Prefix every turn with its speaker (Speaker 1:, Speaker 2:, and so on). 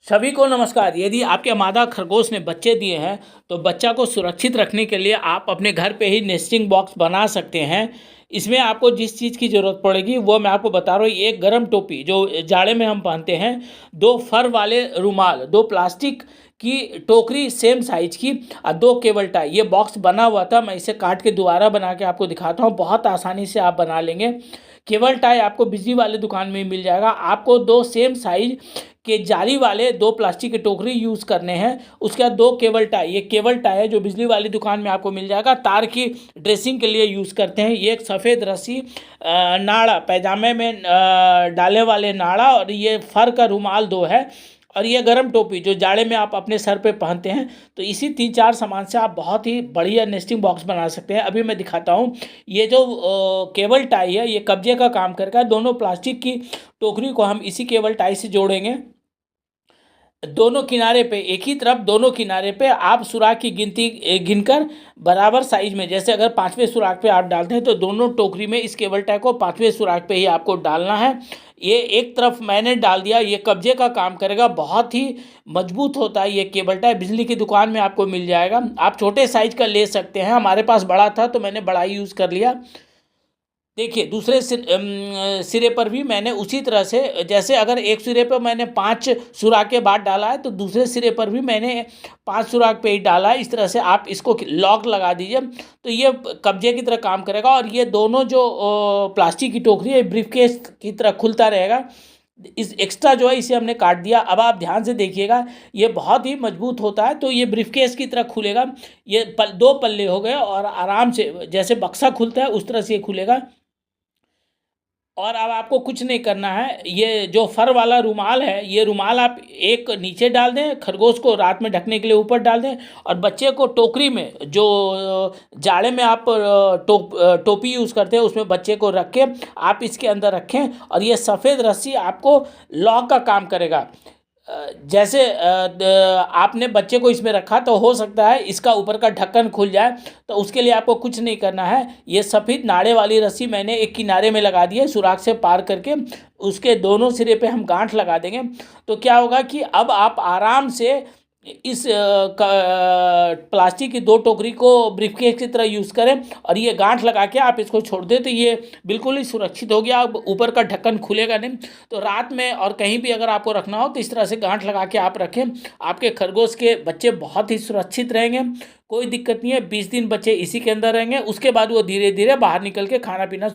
Speaker 1: सभी को नमस्कार। यदि आपके मादा खरगोश ने बच्चे दिए हैं तो बच्चा को सुरक्षित रखने के लिए आप अपने घर पे ही नेस्टिंग बॉक्स बना सकते हैं। इसमें आपको जिस चीज़ की ज़रूरत पड़ेगी वो मैं आपको बता रहा हूँ। एक गर्म टोपी जो जाड़े में हम पहनते हैं, दो फर वाले रुमाल, दो प्लास्टिक की टोकरी सेम साइज की और दो केबल टाई। ये बॉक्स बना हुआ था, मैं इसे काट के दोबारा बना के आपको दिखाता हूँ। बहुत आसानी से आप बना लेंगे। केबल टाई आपको बिजली वाले दुकान में मिल जाएगा। आपको दो सेम साइज के जाली वाले दो प्लास्टिक के टोकरी यूज़ करने हैं। उसके बाद दो केबल टाई, ये केबल टाई है जो बिजली वाली दुकान में आपको मिल जाएगा। तार की ड्रेसिंग के लिए यूज़ करते हैं। ये एक सफ़ेद रस्सी, नाड़ा पैजामे में डालने वाले नाड़ा, और ये फर का रुमाल दो है, और ये गर्म टोपी जो जाड़े में आप अपने सर पे पहनते हैं। तो इसी 3-4 सामान से आप बहुत ही बढ़िया नेस्टिंग बॉक्स बना सकते हैं। अभी मैं दिखाता हूँ। ये जो केबल टाई है ये कब्जे का काम करेगा। दोनों प्लास्टिक की टोकरी को हम इसी केबल टाई से जोड़ेंगे। दोनों किनारे पे, एक ही तरफ दोनों किनारे पे आप सुराख की गिनती गिनकर बराबर साइज में, जैसे अगर 5वें सुराख पे आप डालते हैं तो दोनों टोकरी में इस केबल टाई को 5वें सुराख पे ही आपको डालना है। ये एक तरफ मैंने डाल दिया, ये कब्जे का काम करेगा। बहुत ही मजबूत होता है ये केबल टाई, बिजली की दुकान में आपको मिल जाएगा। आप छोटे साइज का ले सकते हैं, हमारे पास बड़ा था तो मैंने बड़ा ही यूज़ कर लिया। देखिए दूसरे सिरे पर भी मैंने उसी तरह से, जैसे अगर एक सिरे पर मैंने 5 सुराख के बाद डाला है तो दूसरे सिरे पर भी मैंने 5 सुराख पे ही डाला है। इस तरह से आप इसको लॉक लगा दीजिए तो ये कब्जे की तरह काम करेगा। और ये दोनों जो प्लास्टिक की टोकरी है ब्रीफकेस की तरह खुलता रहेगा। इस एक्स्ट्रा जो है इसे हमने काट दिया। अब आप ध्यान से देखिएगा, ये बहुत ही मजबूत होता है तो ये ब्रीफकेस की तरह खुलेगा। ये दो पल्ले हो गए और आराम से जैसे बक्सा खुलता है उस तरह से ये खुलेगा। और अब आपको कुछ नहीं करना है। ये जो फर वाला रुमाल है, ये रुमाल आप एक नीचे डाल दें, खरगोश को रात में ढकने के लिए ऊपर डाल दें, और बच्चे को टोकरी में, जो जाड़े में आप टोपी यूज़ करते हैं उसमें बच्चे को रख के आप इसके अंदर रखें। और ये सफ़ेद रस्सी आपको लॉक का काम करेगा। जैसे आपने बच्चे को इसमें रखा तो हो सकता है इसका ऊपर का ढक्कन खुल जाए, तो उसके लिए आपको कुछ नहीं करना है। ये सफ़ेद नाड़े वाली रस्सी मैंने एक किनारे में लगा दी है, सुराख से पार करके उसके दोनों सिरे पे हम गांठ लगा देंगे। तो क्या होगा कि अब आप आराम से इस प्लास्टिक की दो टोकरी को ब्रीफकेस की तरह यूज़ करें, और ये गांठ लगा के आप इसको छोड़ दें तो ये बिल्कुल ही सुरक्षित हो गया। अब ऊपर का ढक्कन खुलेगा नहीं। तो रात में और कहीं भी अगर आपको रखना हो तो इस तरह से गांठ लगा के आप रखें। आपके खरगोश के बच्चे बहुत ही सुरक्षित रहेंगे, कोई दिक्कत नहीं है। 20 दिन बच्चे इसी के अंदर रहेंगे, उसके बाद वो धीरे धीरे बाहर निकल के खाना पीना